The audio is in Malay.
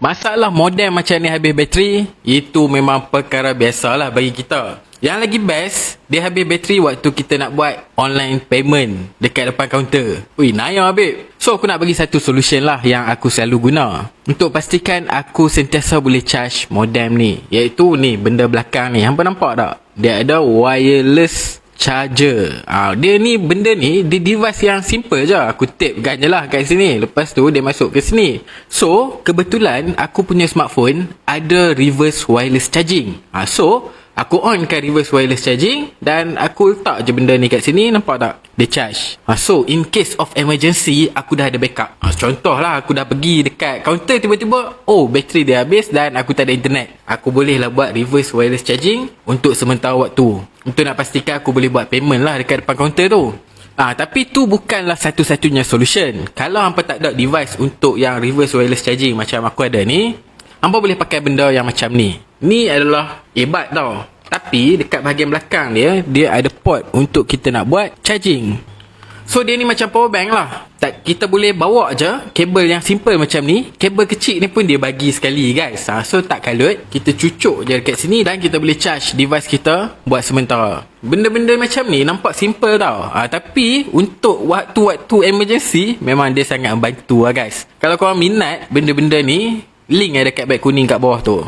Masalah modem macam ni habis bateri, itu memang perkara biasalah bagi kita. Yang lagi best, dia habis bateri waktu kita nak buat online payment dekat depan kaunter. Ui, naya babe. So, aku nak bagi satu solution lah yang aku selalu guna untuk pastikan aku sentiasa boleh charge modem ni. Iaitu ni, benda belakang ni. Hampa nampak tak? Dia ada wireless charger. Dia ni, benda ni, dia device yang simple je. Aku tapekan je lah kat sini. Lepas tu, dia masuk ke sini. So, kebetulan aku punya smartphone ada reverse wireless charging. So, aku onkan reverse wireless charging dan aku letak je benda ni kat sini. Nampak tak? Dia charge. So, in case of emergency, aku dah ada backup. Contoh lah, aku dah pergi dekat kaunter tiba-tiba, bateri dia habis dan aku tak ada internet. Aku boleh lah buat reverse wireless charging untuk sementara waktu. Untuk nak pastikan aku boleh buat payment lah dekat depan kaunter tu. Tapi tu bukanlah satu-satunya solution. Kalau hampa tak ada device untuk yang reverse wireless charging macam aku ada ni, hampa boleh pakai benda yang macam ni. Ni adalah earbud tau. Tapi dekat bahagian belakang dia ada port untuk kita nak buat charging. So dia ni macam power bank lah. Kita boleh bawa je kabel yang simple macam ni. Kabel kecil ni pun dia bagi sekali guys. So tak kalut, kita cucuk je dekat sini dan kita boleh charge device kita buat sementara. Benda-benda macam ni nampak simple tau. Tapi untuk waktu-waktu emergency, memang dia sangat membantu lah guys. Kalau korang minat benda-benda ni, link ada kat beg kuning kat bawah tu.